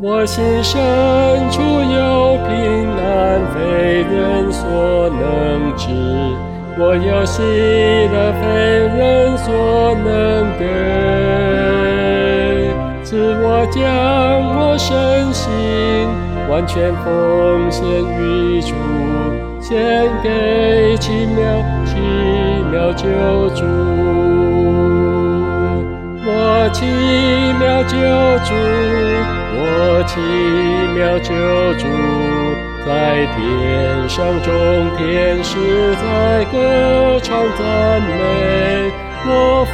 我心深处有平安，非人所能知。我有喜乐，非人所能给。赐我将我身心完全奉献于主，献给奇妙救主。我奇妙救主，我奇妙救主，在天上众天使在歌唱赞美，我夫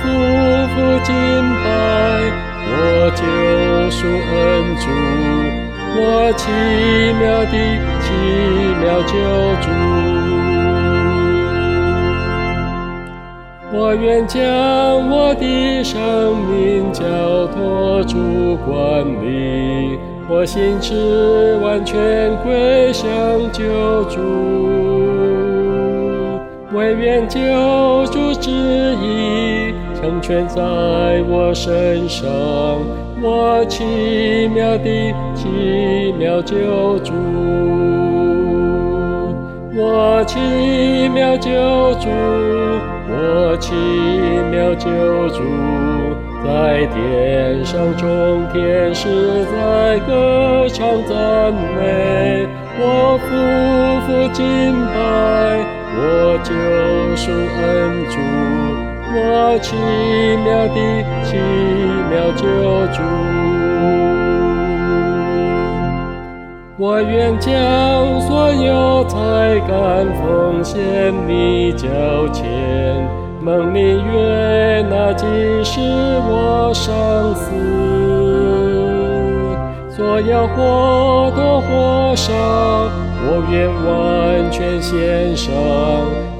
妇敬拜我救赎恩主，我奇妙的奇妙救主。我愿将我的生命交托主管理，我心志完全归向救主。惟愿救主旨意成全在我身上，我奇妙的奇妙救主，我奇妙救主，我奇妙救主，在天上众天使在歌唱赞美，我夫妇敬拜我救赎恩主，我奇妙的奇妙救主。我愿将所有才干奉献你脚前，蒙你悦纳，即使我上死。所有或多或少，我愿完全献上，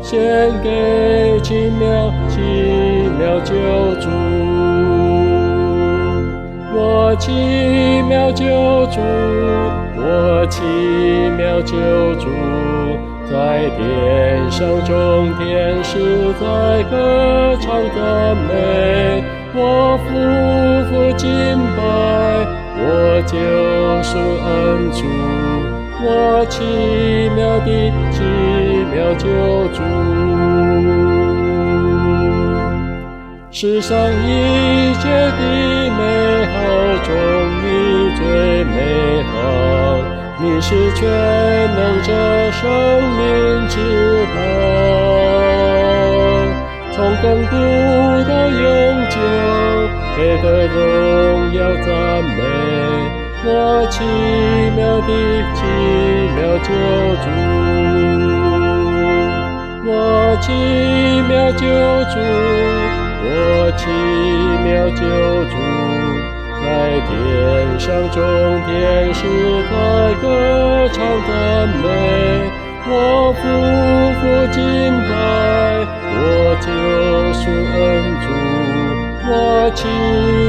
献给奇妙救主。我奇妙救主，我奇妙救主，在天上众天使在歌唱赞美，我夫妇敬拜我救赎恩主，我奇妙的奇妙救主。世上一切的美好中，你最美好，你是全能者生命之道，从亘古到永久，给的荣耀赞美，我奇妙的奇妙救主，我奇妙救主，我奇妙救主，在天上众天使在歌唱赞美，我夫妇敬拜我救赎恩主，我奇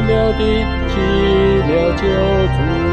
妙的奇妙救主。